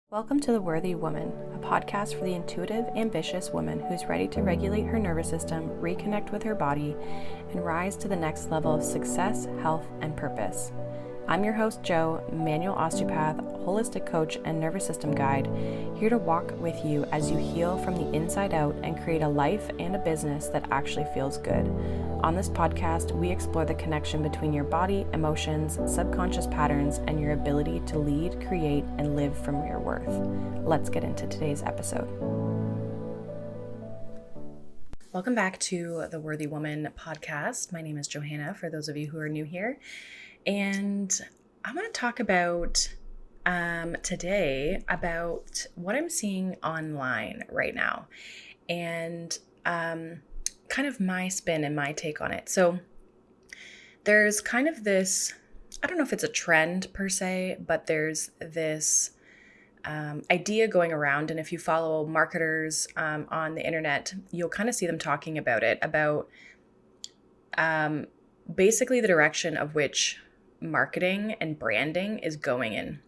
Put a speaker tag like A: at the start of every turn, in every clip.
A: Welcome to The Worthy Woman, a podcast for the intuitive, ambitious woman who's ready to regulate her nervous system, reconnect with her body, and rise to the next level of success, health, and purpose. I'm your host, Jo, manual osteopath, holistic coach, and nervous system guide, here to walk with you as you heal from the inside out and create a life and a business that actually feels good. On this podcast, we explore the connection between your body, emotions, subconscious patterns, and your ability to lead, create, and live from your worth. Let's get into today's episode. Welcome back to the Worthy Woman podcast. My name is Johanna, for those of you who are new here. And I'm going to talk about today about what I'm seeing online right now and kind of my spin and my take on it. So there's kind of this, I don't know if it's a trend per se, but there's this idea going around. And if you follow marketers on the internet, you'll kind of see them talking about it, about basically the direction of which marketing and branding is going in.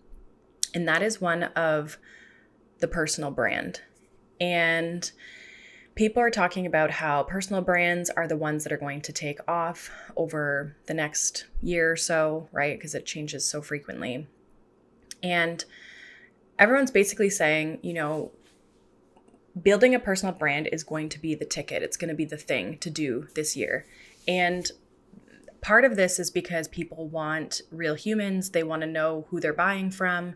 A: And that is one of the personal brand. And people are talking about how personal brands are the ones that are going to take off over the next year or so, right? Because it changes so frequently. And everyone's basically saying, you know, building a personal brand is going to be the ticket. It's going to be the thing to do this year. And part of this is because people want real humans. They want to know who they're buying from.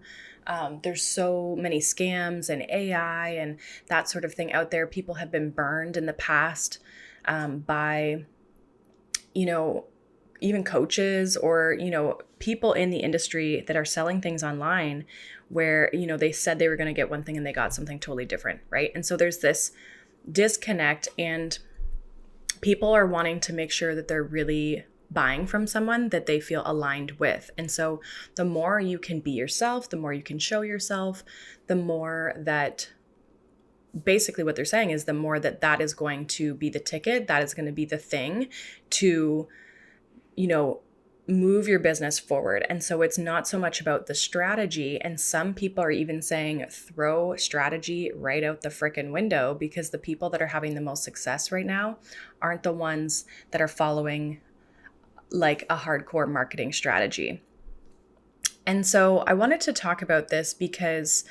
A: There's so many scams and AI and that sort of thing out there. People have been burned in the past by, you know, even coaches or, you know, people in the industry that are selling things online where, you know, they said they were going to get one thing and they got something totally different, right? And so there's this disconnect, and people are wanting to make sure that they're really buying from someone that they feel aligned with. And so the more you can be yourself, the more you can show yourself, the more that basically what they're saying is the more that that is going to be the ticket, that is going to be the thing to, you know, move your business forward. And so it's not so much about the strategy. And some people are even saying throw strategy right out the frickin' window, because the people that are having the most success right now aren't the ones that are following like a hardcore marketing strategy. And so I wanted to talk about this because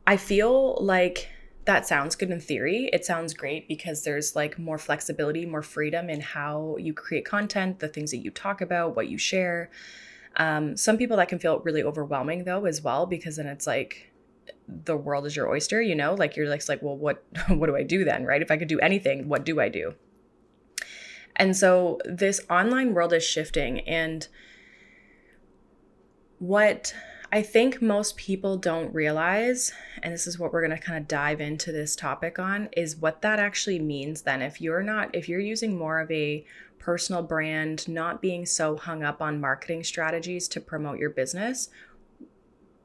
A: I feel like that sounds good in theory. It sounds great because there's like more flexibility, more freedom in how you create content, the things that you talk about, what you share. Some people that can feel really overwhelming though as well, because then it's like the world is your oyster, you know, like you're like, well, what do I do then, right? If I could do anything, what do I do? And so this online world is shifting, and what I think most people don't realize, and this is what we're going to kind of dive into this topic on, is what that actually means then. If you're using more of a personal brand, not being so hung up on marketing strategies to promote your business,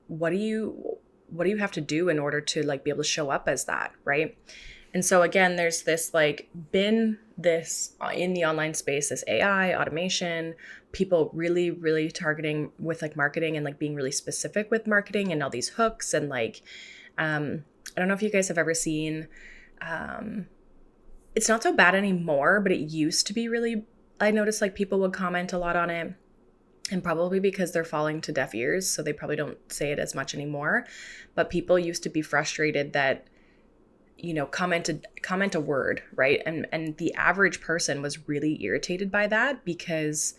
A: what do you have to do in order to like be able to show up as that, right? And so again, there's this in the online space, this AI, automation, people really, really targeting with like marketing and like being really specific with marketing and all these hooks. And like, I don't know if you guys have ever seen, it's not so bad anymore, but it used to be really, I noticed like people would comment a lot on it, and probably because they're falling to deaf ears. So they probably don't say it as much anymore, but people used to be frustrated that, you know, comment a word, right? And the average person was really irritated by that because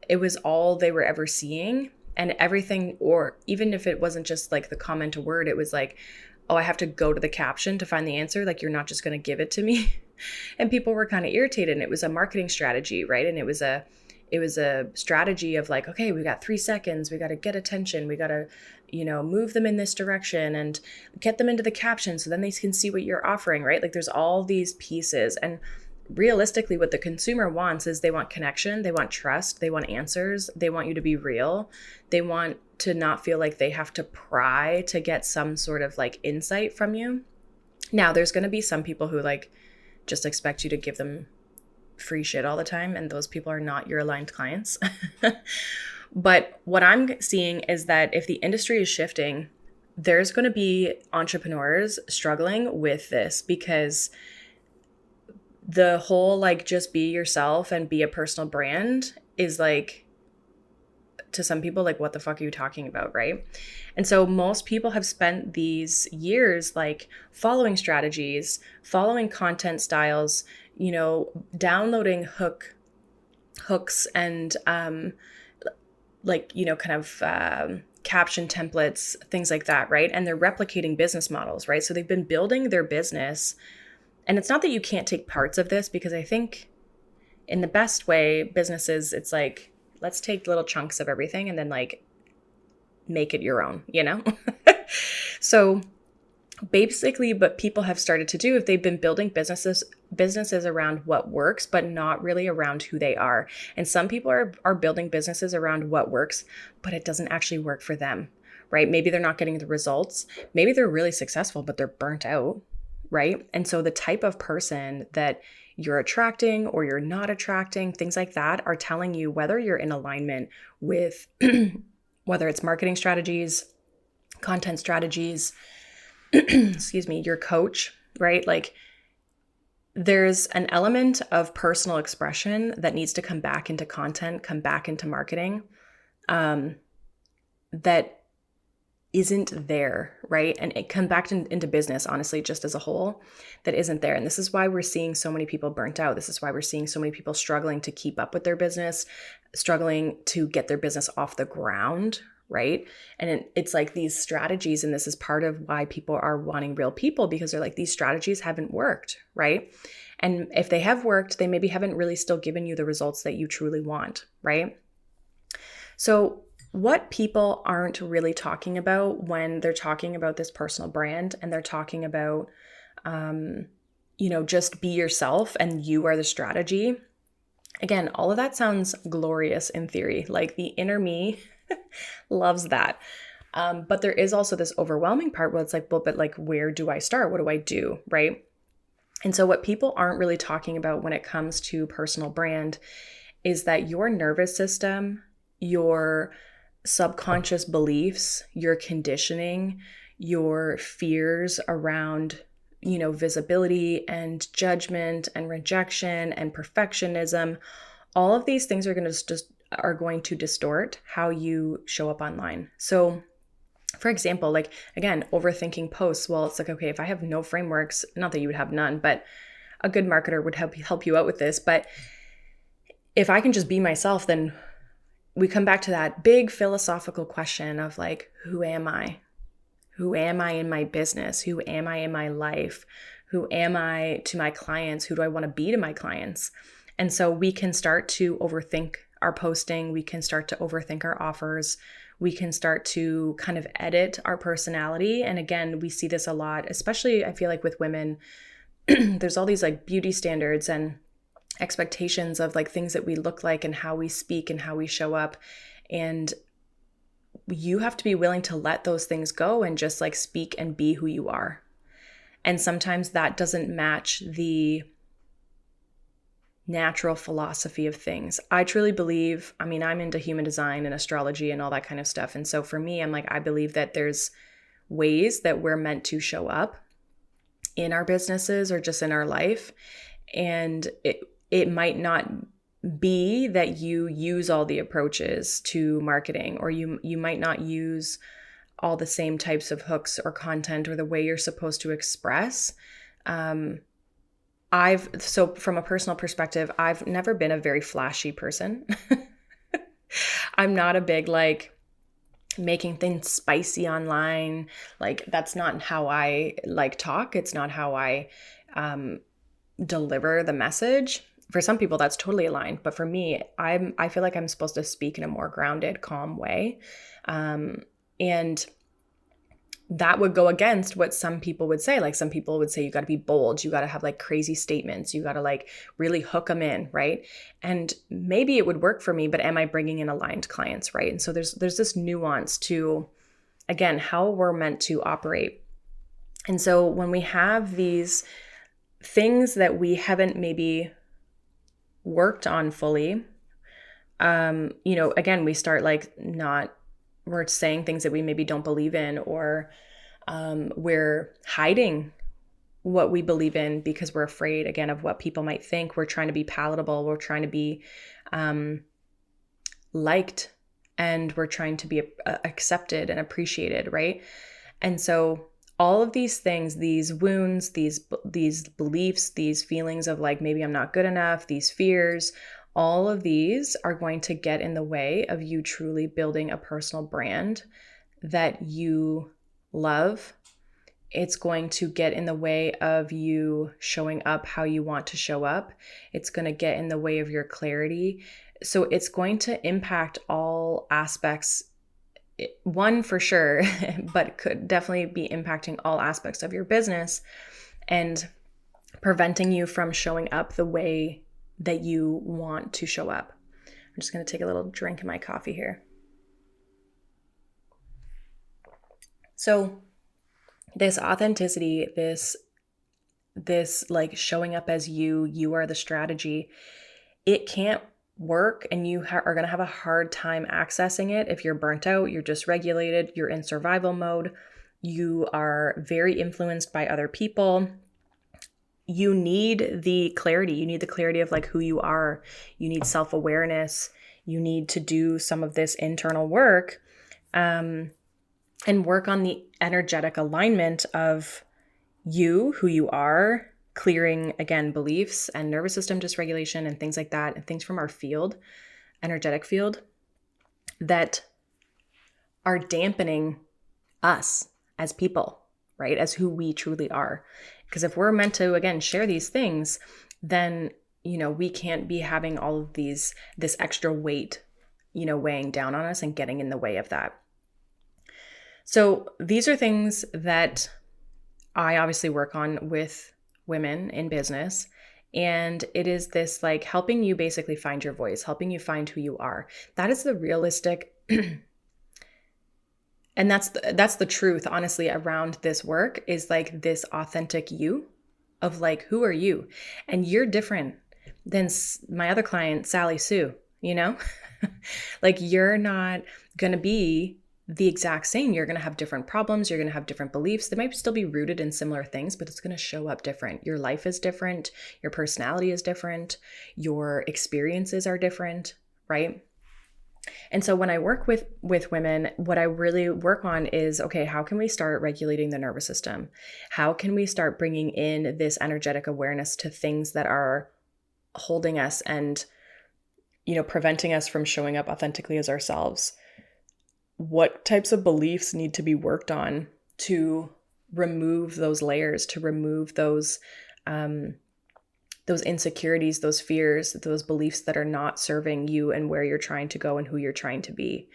A: it was all they were ever seeing, and everything, or even if it wasn't just like the comment a word, it was like, oh, I have to go to the caption to find the answer. Like, you're not just going to give it to me. And people were kind of irritated, and it was a marketing strategy, right? And it was a strategy of like, okay, we got 3 seconds. We got to get attention. We got to, you know, move them in this direction and get them into the caption so then they can see what you're offering, right? Like there's all these pieces. And realistically, what the consumer wants is they want connection. They want trust. They want answers. They want you to be real. They want to not feel like they have to pry to get some sort of like insight from you. Now, there's going to be some people who like just expect you to give them free shit all the time, and those people are not your aligned clients. But what I'm seeing is that if the industry is shifting, there's going to be entrepreneurs struggling with this because the whole like just be yourself and be a personal brand is like, to some people, like, what the fuck are you talking about, right? And so most people have spent these years like following strategies, following content styles, downloading hooks and caption templates, things like that, right? And they're replicating business models, right? So they've been building their business. And it's not that you can't take parts of this, because I think in the best way, businesses, it's like, let's take little chunks of everything and then like make it your own, So basically what people have started to do, if they've been building businesses around what works, but not really around who they are. And some people are building businesses around what works, but it doesn't actually work for them, right? Maybe they're not getting the results. Maybe they're really successful, but they're burnt out, right? And so the type of person that you're attracting or you're not attracting, things like that are telling you whether you're in alignment with whether it's marketing strategies, content strategies, excuse me, your coach, right? Like there's an element of personal expression that needs to come back into content, come back into marketing, that isn't there, right? And it come back into business, honestly, just as a whole, that isn't there. And this is why we're seeing so many people burnt out. This is why we're seeing so many people struggling to keep up with their business, struggling to get their business off the ground, right? And it's like these strategies, and this is part of why people are wanting real people, because they're like, these strategies haven't worked, right? And if they have worked, they maybe haven't really still given you the results that you truly want, right? So what people aren't really talking about when they're talking about this personal brand, and they're talking about, just be yourself and you are the strategy. Again, all of that sounds glorious in theory. Like the inner me loves that. But there is also this overwhelming part where it's like, well, but like, where do I start? What do I do? Right. And so what people aren't really talking about when it comes to personal brand is that your nervous system, your subconscious beliefs, your conditioning, your fears around, visibility and judgment and rejection and perfectionism, all of these things are going to distort how you show up online. So for example, like, again, overthinking posts. Well, it's like, okay, if I have no frameworks, not that you would have none, but a good marketer would help you out with this. But if I can just be myself, then we come back to that big philosophical question of like, who am I? Who am I in my business? Who am I in my life? Who am I to my clients? Who do I want to be to my clients? And so we can start to overthink our posting. We can start to overthink our offers. We can start to kind of edit our personality. And again, we see this a lot, especially I feel like with women. There's all these like beauty standards and expectations of like things that we look like and how we speak and how we show up. And you have to be willing to let those things go and just like speak and be who you are. And sometimes that doesn't match the natural philosophy of things. I truly believe, I'm into human design and astrology and all that kind of stuff. And so for me, I'm like, I believe that there's ways that we're meant to show up in our businesses or just in our life. And it might not be that you use all the approaches to marketing, or you might not use all the same types of hooks or content or the way you're supposed to express. So from a personal perspective, I've never been a very flashy person. I'm not a big like making things spicy online. Like that's not how I like talk. It's not how I deliver the message. For some people that's totally aligned, but for me, I feel like I'm supposed to speak in a more grounded, calm way. And that would go against what some people would say. Like some people would say, you got to be bold. You got to have like crazy statements. You got to like really hook them in. Right. And maybe it would work for me, but am I bringing in aligned clients? Right. And so there's this nuance to, again, how we're meant to operate. And so when we have these things that we haven't maybe worked on fully, again, we start like we're saying things that we maybe don't believe in, or We're hiding what we believe in because we're afraid, again, of what people might think. We're trying to be palatable. We're trying to be liked, and we're trying to be accepted and appreciated, right? And so all of these things, these wounds, these beliefs, these feelings of like, maybe I'm not good enough, these fears, all of these are going to get in the way of you truly building a personal brand that you love. It's going to get in the way of you showing up how you want to show up. It's going to get in the way of your clarity. So it's going to impact all aspects, one for sure, but could definitely be impacting all aspects of your business and preventing you from showing up the way that you want to show up. I'm just going to take a little drink of my coffee here. So this authenticity, this like showing up as you are the strategy, it can't work, and you are going to have a hard time accessing it if you're burnt out, you're dysregulated, you're in survival mode, you are very influenced by other people. You need the clarity. You need the clarity of like who you are. You need self-awareness. You need to do some of this internal work and work on the energetic alignment of you, who you are, clearing, again, beliefs and nervous system dysregulation and things like that, and things from our field, energetic field, that are dampening us as people, right? As who we truly are. Because if we're meant to, again, share these things, then, we can't be having all of this extra weight, weighing down on us and getting in the way of that. So these are things that I obviously work on with women in business. And it is this like helping you basically find your voice, helping you find who you are. That is the realistic, and that's the truth, honestly, around this work, is like this authentic you of like, who are you? And you're different than my other client, Sally Sue, like you're not going to be the exact same. You're going to have different problems. You're going to have different beliefs. They might still be rooted in similar things, but it's going to show up different. Your life is different. Your personality is different. Your experiences are different, right? And so when I work with women, what I really work on is, okay, how can we start regulating the nervous system? How can we start bringing in this energetic awareness to things that are holding us and, preventing us from showing up authentically as ourselves? What types of beliefs need to be worked on to remove those layers, to remove those insecurities, those fears, those beliefs that are not serving you and where you're trying to go and who you're trying to be,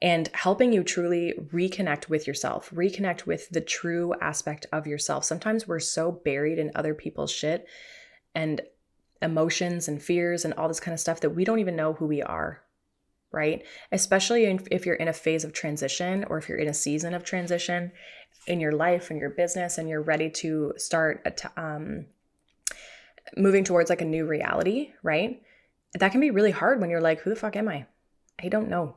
A: and helping you truly reconnect with yourself, reconnect with the true aspect of yourself. Sometimes we're so buried in other people's shit and emotions and fears and all this kind of stuff that we don't even know who we are. Right? Especially if you're in a phase of transition, or if you're in a season of transition in your life and your business, and you're ready to start moving towards like a new reality, right? That can be really hard when you're like, who the fuck am I? I don't know.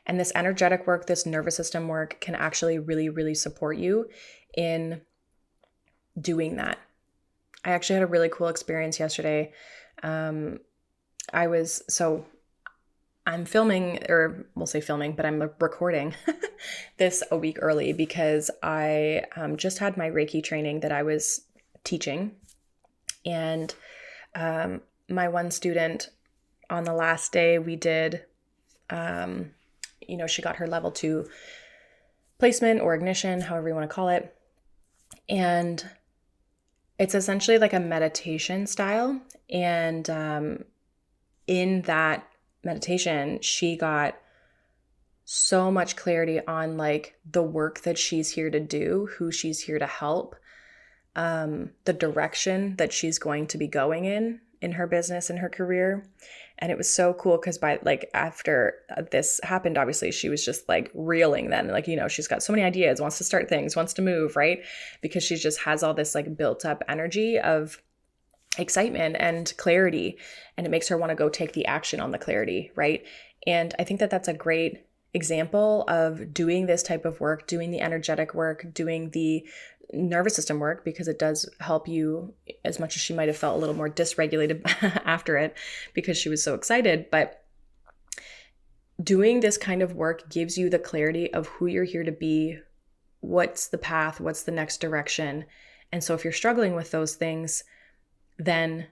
A: And this energetic work, this nervous system work can actually really, really support you in doing that. I actually had a really cool experience yesterday. I'm filming, or we'll say filming, but I'm recording this a week early because I just had my Reiki training that I was teaching. And my one student, on the last day, we did, she got her level 2 placement or ignition, however you want to call it. And it's essentially like a meditation style. And in that meditation, she got so much clarity on like the work that she's here to do, who she's here to help, the direction that she's going to be going in her business and her career. And it was so cool because after this happened, obviously she was just like reeling then, like, she's got so many ideas, wants to start things, wants to move, right? Because she just has all this like built up energy of excitement and clarity, and it makes her want to go take the action on the clarity, right? And I think that that's a great example of doing this type of work, doing the energetic work, doing the nervous system work, because it does help you, as much as she might have felt a little more dysregulated after it because she was so excited. But doing this kind of work gives you the clarity of who you're here to be, what's the path, what's the next direction. And so if you're struggling with those things, then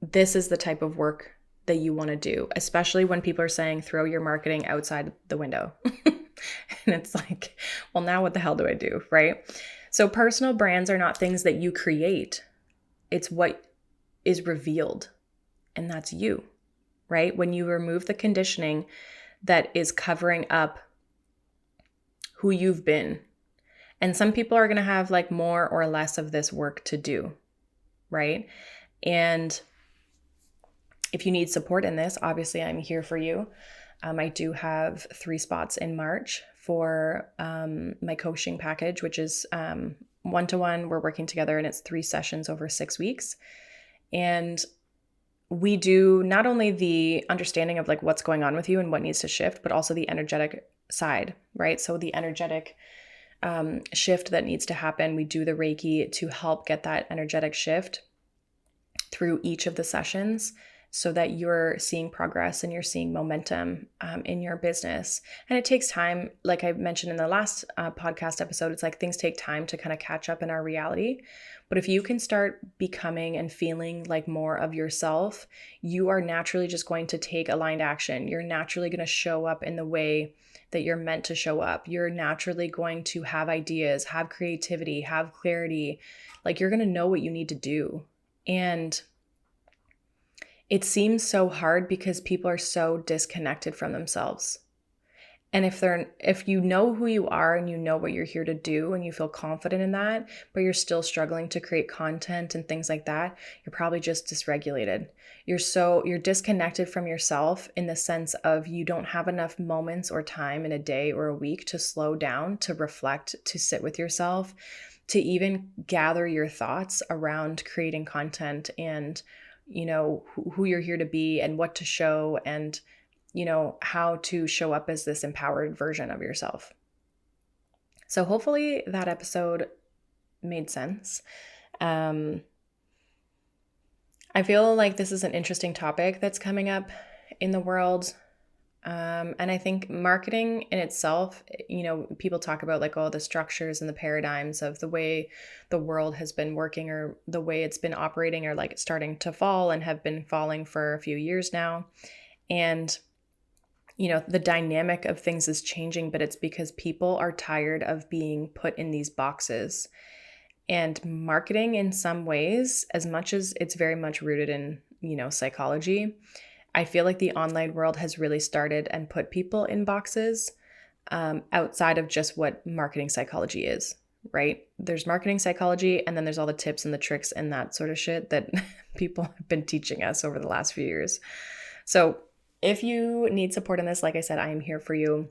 A: this is the type of work that you want to do, especially when people are saying throw your marketing outside the window. And it's like, well, now what the hell do I do, right? So personal brands are not things that you create. It's what is revealed, and that's you, right? When you remove the conditioning that is covering up who you've been. And some people are going to have like more or less of this work to do, right? And if you need support in this, obviously I'm here for you. I do have 3 spots in March for my coaching package, which is one-to-one. We're working together, and it's 3 sessions over 6 weeks. And we do not only the understanding of like what's going on with you and what needs to shift, but also the energetic side, right? So the energetic shift that needs to happen, we do the Reiki to help get that energetic shift through each of the sessions, so that you're seeing progress and you're seeing momentum in your business. And it takes time. Like I mentioned in the last podcast episode, it's like things take time to kind of catch up in our reality. But if you can start becoming and feeling like more of yourself, you are naturally just going to take aligned action. You're naturally going to show up in the way that you're meant to show up. You're naturally going to have ideas, have creativity, have clarity. Like you're going to know what you need to do. And it seems so hard because people are so disconnected from themselves. And if you know who you are and you know what you're here to do and you feel confident in that, but you're still struggling to create content and things like that, you're probably just dysregulated. You're disconnected from yourself in the sense of you don't have enough moments or time in a day or a week to slow down, to reflect, to sit with yourself, to even gather your thoughts around creating content and who you're here to be and what to show and, how to show up as this empowered version of yourself. So hopefully that episode made sense. I feel like this is an interesting topic that's coming up in the world. And I think marketing in itself, people talk about like, the structures and the paradigms of the way the world has been working or the way it's been operating are like starting to fall and have been falling for a few years now. And, the dynamic of things is changing, but it's because people are tired of being put in these boxes. And marketing in some ways, as much as it's very much rooted in, psychology, I feel like the online world has really started and put people in boxes outside of just what marketing psychology is, right? There's marketing psychology, and then there's all the tips and the tricks and that sort of shit that people have been teaching us over the last few years. So if you need support in this, like I said, I am here for you.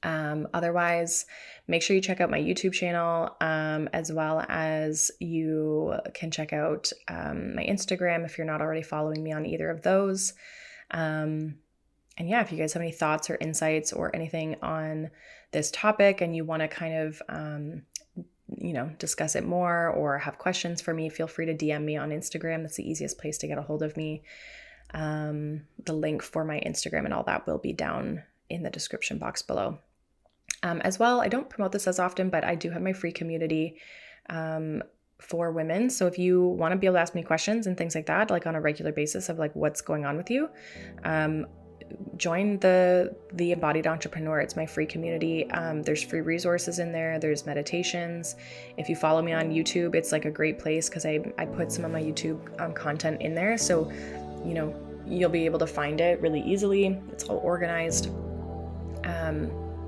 A: Otherwise, make sure you check out my YouTube channel, as well as you can check out my Instagram if you're not already following me on either of those. And yeah, if you guys have any thoughts or insights or anything on this topic and you want to kind of, discuss it more or have questions for me, feel free to DM me on Instagram. That's the easiest place to get a hold of me. The link for my Instagram and all that will be down in the description box below. As well, I don't promote this as often, but I do have my free community for women. So if you want to be able to ask me questions and things like that, like on a regular basis of like what's going on with you, join the Embodied Entrepreneur. It's my free community. There's free resources in there. There's meditations. If you follow me on YouTube, it's like a great place because I put some of my YouTube content in there. So, you'll be able to find it really easily. It's all organized.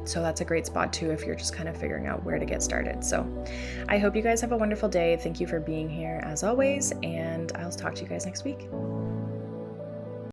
A: So that's a great spot too if you're just kind of figuring out where to get started. So I hope you guys have a wonderful day. Thank you for being here as always, and I'll talk to you guys next week.